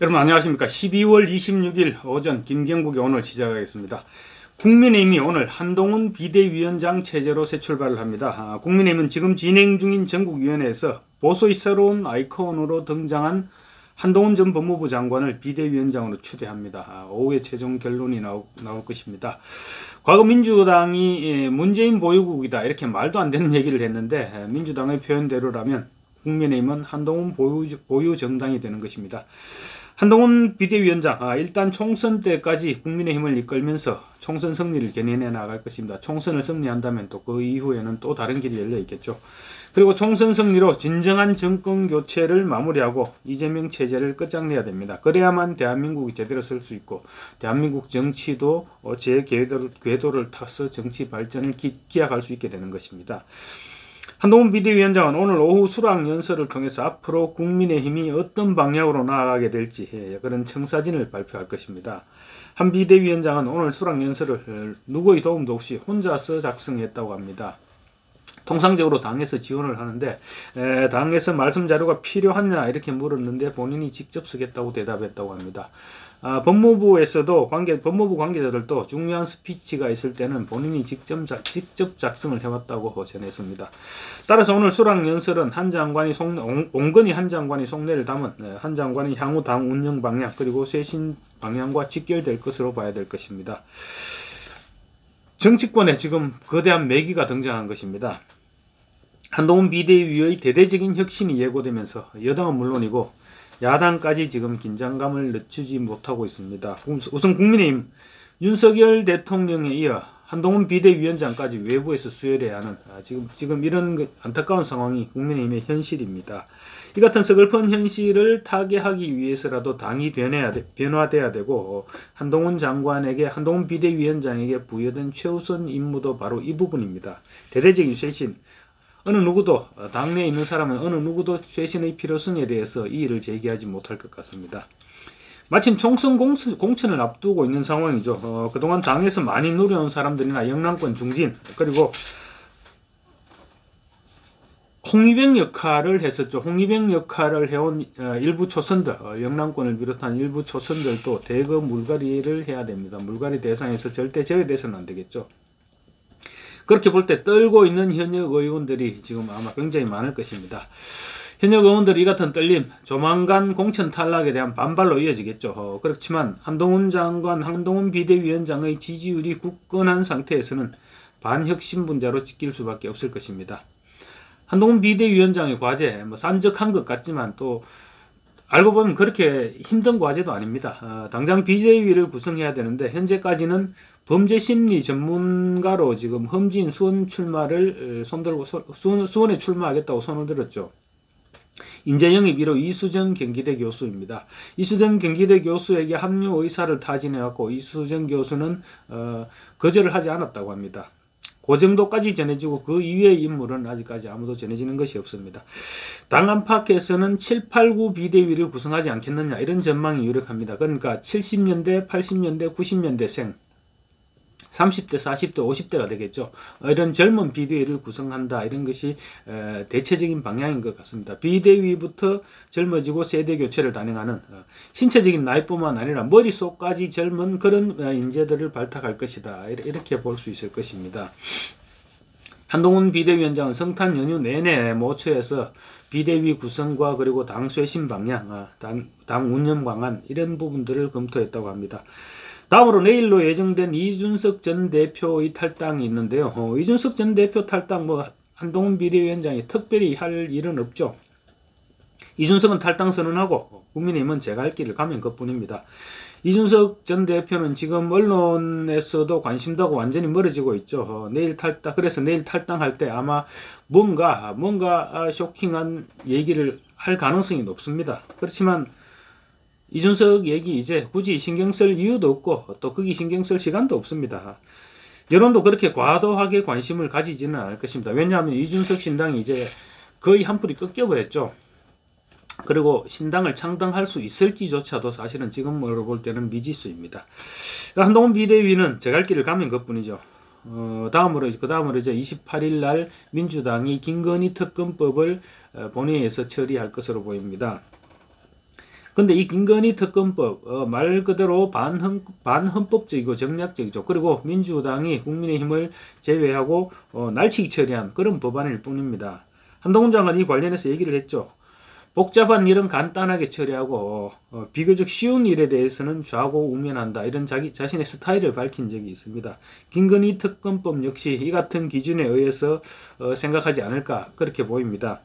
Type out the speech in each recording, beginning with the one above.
여러분 안녕하십니까. 12월 26일 오전 김경국의 오늘 시작하겠습니다. 국민의힘이 오늘 한동훈 비대위원장 체제로 새 출발을 합니다. 국민의힘은 지금 진행 중인 전국위원회에서 보수의 새로운 아이콘으로 등장한 한동훈 전 법무부 장관을 비대위원장으로 추대합니다. 오후에 최종 결론이 나올 것입니다. 과거 민주당이 문재인 보유국이다 이렇게 말도 안 되는 얘기를 했는데, 민주당의 표현대로라면 국민의힘은 한동훈 보유 정당이 되는 것입니다. 한동훈 비대위원장, 일단 총선 때까지 국민의힘을 이끌면서 총선 승리를 견인해 나갈 것입니다. 총선을 승리한다면 또 그 이후에는 또 다른 길이 열려 있겠죠. 그리고 총선 승리로 진정한 정권 교체를 마무리하고 이재명 체제를 끝장내야 됩니다. 그래야만 대한민국이 제대로 설 수 있고, 대한민국 정치도 제 궤도를 타서 정치 발전을 기약할 수 있게 되는 것입니다. 한동훈 비대위원장은 오늘 오후 수락연설을 통해서 앞으로 국민의힘이 어떤 방향으로 나아가게 될지 그런 청사진을 발표할 것입니다. 한 비대위원장은 오늘 수락연설을 누구의 도움도 없이 혼자서 작성했다고 합니다. 통상적으로 당에서 지원을 하는데, 당에서 말씀 자료가 필요하냐 이렇게 물었는데 본인이 직접 쓰겠다고 대답했다고 합니다. 법무부에서도 법무부 관계자들도 중요한 스피치가 있을 때는 본인이 직접 작성을 해왔다고 전했습니다. 따라서 오늘 수락연설은 온건히 한 장관이 속내를 담은 한 장관의 향후 당 운영 방향 그리고 쇄신 방향과 직결될 것으로 봐야 될 것입니다. 정치권에 지금 거대한 매기가 등장한 것입니다. 한동훈 비대위의 대대적인 혁신이 예고되면서 여당은 물론이고 야당까지 지금 긴장감을 늦추지 못하고 있습니다. 우선 국민의힘 윤석열 대통령에 이어 한동훈 비대위원장까지 외부에서 수혈해야 하는 지금 이런 안타까운 상황이 국민의힘의 현실입니다. 이 같은 서글픈 현실을 타개하기 위해서라도 당이 변화돼야 되고, 한동훈 장관에게, 한동훈 비대위원장에게 부여된 최우선 임무도 바로 이 부분입니다. 대대적인 쇄신. 당내에 있는 사람은 어느 누구도 쇄신의 필요성에 대해서 이의를 제기하지 못할 것 같습니다. 마침 총선 공천을 앞두고 있는 상황이죠. 그동안 당에서 많이 누려온 사람들이나 영남권 중진, 그리고 홍위병 역할을 했었죠. 홍위병 역할을 해온 일부 초선들, 영남권을 비롯한 일부 초선들도 대거 물갈이를 해야 됩니다. 물갈이 대상에서 절대 제외돼서는 안 되겠죠. 그렇게 볼 때 떨고 있는 현역 의원들이 지금 아마 굉장히 많을 것입니다. 현역 의원들이 이 같은 떨림, 조만간 공천 탈락에 대한 반발로 이어지겠죠. 그렇지만 한동훈 장관, 한동훈 비대위원장의 지지율이 굳건한 상태에서는 반혁신분자로 찍힐 수밖에 없을 것입니다. 한동훈 비대위원장의 과제, 산적한 것 같지만 또 알고 보면 그렇게 힘든 과제도 아닙니다. 당장 비대위를 구성해야 되는데 현재까지는 범죄심리 전문가로 지금 험지인 수원 출마를 수원에 출마하겠다고 손을 들었죠. 인재 영입 1호 이수정 경기대 교수입니다. 이수정 경기대 교수에게 합류 의사를 타진해왔고, 이수정 교수는 거절을 하지 않았다고 합니다. 그 정도까지 전해지고 그 이외의 인물은 아직까지 아무도 전해지는 것이 없습니다. 당 안팎에서는 7, 8, 9 비대위를 구성하지 않겠느냐 이런 전망이 유력합니다. 그러니까 70년대, 80년대, 90년대생 30대, 40대, 50대가 되겠죠. 이런 젊은 비대위를 구성한다 이런 것이 대체적인 방향인 것 같습니다. 비대위부터 젊어지고 세대 교체를 단행하는, 신체적인 나이뿐만 아니라 머릿속까지 젊은 그런 인재들을 발탁할 것이다 이렇게 볼 수 있을 것입니다. 한동훈 비대위원장은 성탄 연휴 내내 모처에서 비대위 구성과 그리고 당 쇄신 방향, 당 운영 방안 이런 부분들을 검토했다고 합니다. 다음으로 내일로 예정된 이준석 전 대표의 탈당이 있는데요. 이준석 전 대표 탈당 한동훈 비대위원장이 특별히 할 일은 없죠. 이준석은 탈당 선언하고 국민의힘은 제가 할 길을 가면 그뿐입니다. 이준석 전 대표는 지금 언론에서도 관심도가 완전히 멀어지고 있죠. 그래서 내일 탈당할 때 아마 뭔가 쇼킹한 얘기를 할 가능성이 높습니다. 그렇지만 이준석 얘기 이제 굳이 신경 쓸 이유도 없고 또 거기 신경 쓸 시간도 없습니다. 여론도 그렇게 과도하게 관심을 가지지는 않을 것입니다. 왜냐하면 이준석 신당이 이제 거의 한풀이 꺾여버렸죠. 그리고 신당을 창당할 수 있을지조차도 사실은 지금으로 볼 때는 미지수입니다. 한동훈 비대위는 제갈 길을 가면 그뿐이죠. 그 다음으로 이제 28일 날 민주당이 김건희 특검법을 본회의에서 처리할 것으로 보입니다. 근데 이 김건희 특검법 말 그대로 반헌법적이고 정략적이죠. 그리고 민주당이 국민의힘을 제외하고 날치기 처리한 그런 법안일 뿐입니다. 한동훈 장관이 이 관련해서 얘기를 했죠. 복잡한 일은 간단하게 처리하고 비교적 쉬운 일에 대해서는 좌고우면한다, 이런 자기 자신의 스타일을 밝힌 적이 있습니다. 김건희 특검법 역시 이 같은 기준에 의해서 생각하지 않을까 그렇게 보입니다.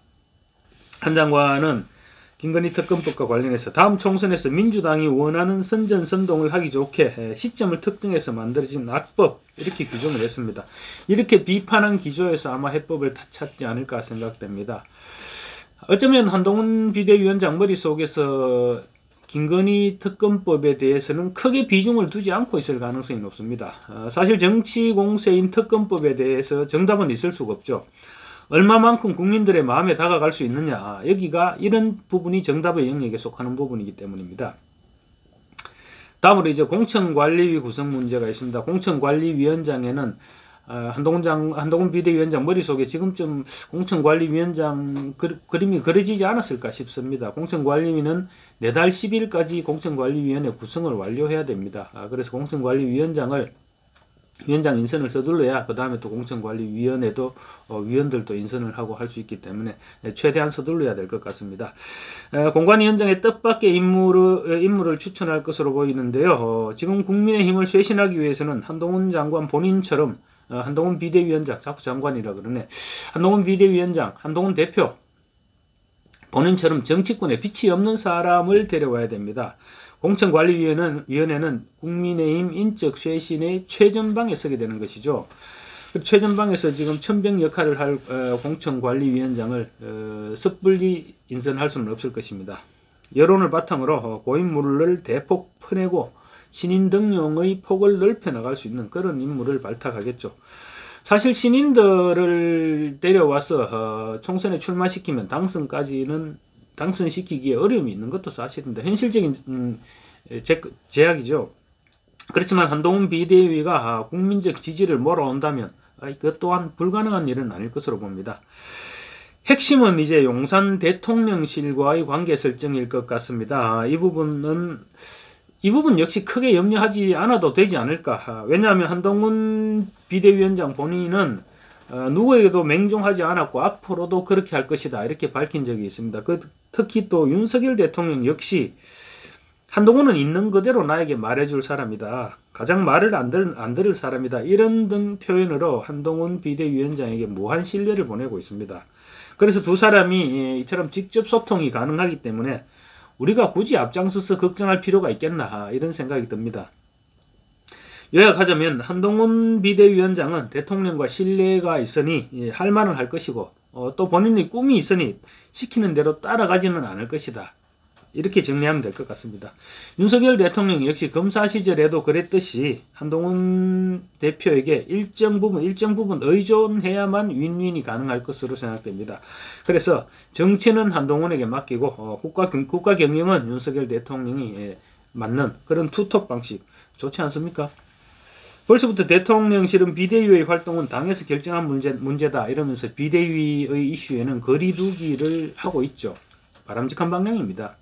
한 장관은 김건희 특검법과 관련해서 다음 총선에서 민주당이 원하는 선전선동을 하기 좋게 시점을 특정해서 만들어진 악법, 이렇게 규정을 했습니다. 이렇게 비판한 기조에서 아마 해법을 찾지 않을까 생각됩니다. 어쩌면 한동훈 비대위원장 머릿속에서 김건희 특검법에 대해서는 크게 비중을 두지 않고 있을 가능성이 높습니다. 사실 정치 공세인 특검법에 대해서 정답은 있을 수가 없죠. 얼마만큼 국민들의 마음에 다가갈 수 있느냐, 여기가 이런 부분이 정답의 영역에 속하는 부분이기 때문입니다. 다음으로 이제 공천관리위 구성 문제가 있습니다. 공천관리위원장에는 한동훈 비대위원장 머릿속에 지금쯤 공천관리위원장 그림이 그려지지 않았을까 싶습니다. 공천관리위는 내달 10일까지 공천관리위원회 구성을 완료해야 됩니다. 그래서 위원장 인선을 서둘러야 그 다음에 또 공천관리위원회도 위원들도 인선을 하고 할 수 있기 때문에 최대한 서둘러야 될 것 같습니다. 공관위원장의 뜻밖의 인물을 추천할 것으로 보이는데요. 지금 국민의힘을 쇄신하기 위해서는 한동훈 장관 본인처럼 한동훈 비대위원장, 자꾸 장관이라 그러네. 한동훈 비대위원장, 한동훈 대표 본인처럼 정치권에 빛이 없는 사람을 데려와야 됩니다. 공천관리위원회는 국민의힘 인적 쇄신의 최전방에 서게 되는 것이죠. 최전방에서 지금 천병 역할을 할 공천관리위원장을 섣불리 인선할 수는 없을 것입니다. 여론을 바탕으로 고인물을 대폭 퍼내고 신인 등용의 폭을 넓혀 나갈 수 있는 그런 인물을 발탁하겠죠. 사실 신인들을 데려와서 총선에 출마시키면 당선시키기에 어려움이 있는 것도 사실입니다. 현실적인 제약이죠. 그렇지만 한동훈 비대위가 국민적 지지를 몰아온다면 그것 또한 불가능한 일은 아닐 것으로 봅니다. 핵심은 이제 용산 대통령실과의 관계 설정일 것 같습니다. 이 부분 역시 크게 염려하지 않아도 되지 않을까. 왜냐하면 한동훈 비대위원장 본인은 누구에게도 맹종하지 않았고 앞으로도 그렇게 할 것이다, 이렇게 밝힌 적이 있습니다. 특히 또 윤석열 대통령 역시 한동훈은 있는 그대로 나에게 말해줄 사람이다, 가장 말을 안 들을 사람이다, 이런 등 표현으로 한동훈 비대위원장에게 무한 신뢰를 보내고 있습니다. 그래서 두 사람이 이처럼 직접 소통이 가능하기 때문에 우리가 굳이 앞장서서 걱정할 필요가 있겠나, 이런 생각이 듭니다. 요약하자면 한동훈 비대위원장은 대통령과 신뢰가 있으니 할 말은 할 것이고 또 본인의 꿈이 있으니 시키는 대로 따라가지는 않을 것이다, 이렇게 정리하면 될 것 같습니다. 윤석열 대통령 역시 검사 시절에도 그랬듯이 한동훈 대표에게 일정 부분 의존해야만 윈윈이 가능할 것으로 생각됩니다. 그래서 정치는 한동훈에게 맡기고 국가 경영은 윤석열 대통령이 맞는 그런 투톱 방식 좋지 않습니까? 벌써부터 대통령실은 비대위의 활동은 당에서 결정한 문제다 이러면서 비대위의 이슈에는 거리두기를 하고 있죠. 바람직한 방향입니다.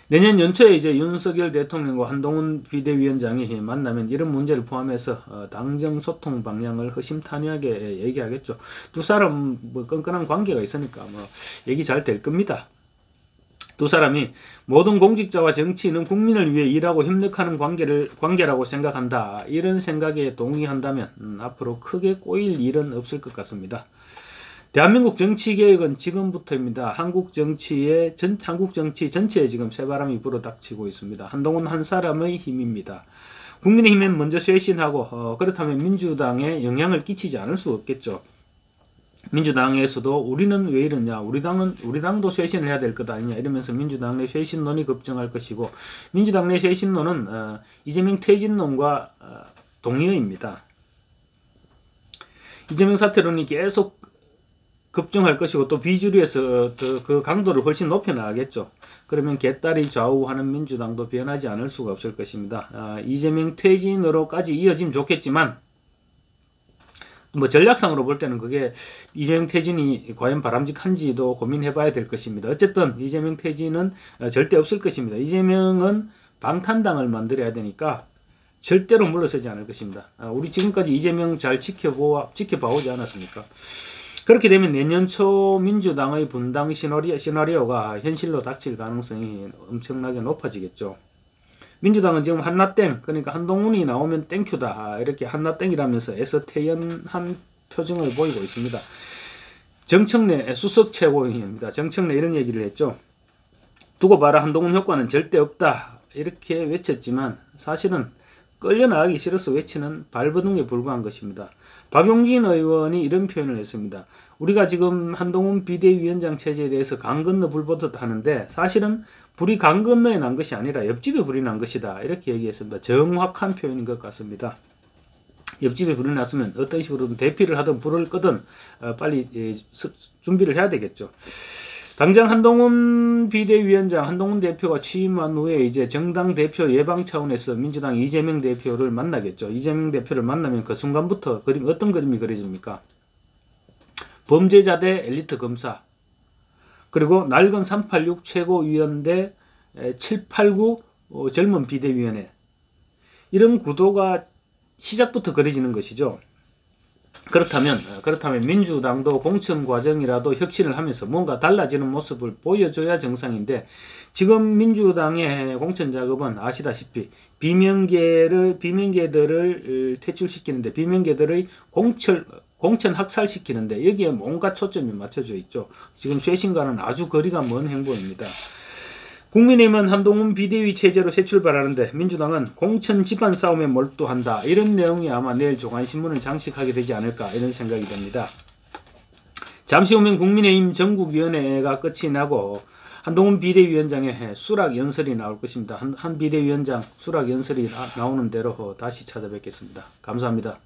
내년 연초에 이제 윤석열 대통령과 한동훈 비대위원장이 만나면 이런 문제를 포함해서 당정 소통 방향을 허심탄회하게 얘기하겠죠. 두 사람 끈끈한 관계가 있으니까 얘기 잘 될 겁니다. 두 사람이 모든 공직자와 정치인은 국민을 위해 일하고 협력하는 관계라고 생각한다, 이런 생각에 동의한다면 앞으로 크게 꼬일 일은 없을 것 같습니다. 대한민국 정치개혁은 지금부터입니다. 한국 정치 전체에 지금 새바람이 불어닥치고 있습니다. 한동훈 한 사람의 힘입니다. 국민의힘은 먼저 쇄신하고 그렇다면 민주당에 영향을 끼치지 않을 수 없겠죠. 민주당에서도 우리는 왜 이러냐, 우리 당도 쇄신을 해야 될 것 아니냐, 이러면서 민주당 내 쇄신론이 급증할 것이고, 민주당 내 쇄신론은 이재명 퇴진론과 동의어입니다. 이재명 사퇴론이 계속 급증할 것이고 또 비주류에서 그 강도를 훨씬 높여 나가겠죠. 그러면 개딸이 좌우하는 민주당도 변하지 않을 수가 없을 것입니다. 이재명 퇴진으로까지 이어지면 좋겠지만 뭐 전략상으로 볼 때는 그게 이재명 퇴진이 과연 바람직한지도 고민해봐야 될 것입니다. 어쨌든 이재명 퇴진은 절대 없을 것입니다. 이재명은 방탄당을 만들어야 되니까 절대로 물러서지 않을 것입니다. 우리 지금까지 이재명 잘 지켜봐오지 않았습니까? 그렇게 되면 내년 초 민주당의 분당 시나리오가 현실로 닥칠 가능성이 엄청나게 높아지겠죠. 민주당은 지금 한나땡, 그러니까 한동훈이 나오면 땡큐다, 이렇게 한나땡이라면서 애써 태연한 표정을 보이고 있습니다. 정청래 수석 최고위원입니다. 정청래 이런 얘기를 했죠. 두고 봐라, 한동훈 효과는 절대 없다, 이렇게 외쳤지만 사실은 끌려나가기 싫어서 외치는 발버둥에 불과한 것입니다. 박용진 의원이 이런 표현을 했습니다. 우리가 지금 한동훈 비대위원장 체제에 대해서 강 건너 불 보듯 하는데 사실은 불이 강 건너에 난 것이 아니라 옆집에 불이 난 것이다, 이렇게 얘기했습니다. 정확한 표현인 것 같습니다. 옆집에 불이 났으면 어떤 식으로든 대피를 하든 불을 끄든 빨리 준비를 해야 되겠죠. 당장 한동훈 비대위원장, 한동훈 대표가 취임한 후에 이제 정당 대표 예방 차원에서 민주당 이재명 대표를 만나겠죠. 이재명 대표를 만나면 그 순간부터 어떤 그림이 그려집니까? 범죄자 대 엘리트 검사, 그리고 낡은 386 최고위원 대 789 젊은 비대위원회, 이런 구도가 시작부터 그려지는 것이죠. 그렇다면 민주당도 공천 과정이라도 혁신을 하면서 뭔가 달라지는 모습을 보여줘야 정상인데, 지금 민주당의 공천 작업은 아시다시피 비명계들을 퇴출시키는데, 비명계들의 공천 학살시키는데 여기에 뭔가 초점이 맞춰져 있죠. 지금 쇄신과는 아주 거리가 먼 행보입니다. 국민의힘은 한동훈 비대위 체제로 새 출발하는데 민주당은 공천 집안 싸움에 몰두한다, 이런 내용이 아마 내일 조간신문을 장식하게 되지 않을까, 이런 생각이 듭니다. 잠시 후면 국민의힘 전국위원회가 끝이 나고 한동훈 비대위원장의 수락 연설이 나올 것입니다. 한 비대위원장 수락 연설이 나오는 대로 다시 찾아뵙겠습니다. 감사합니다.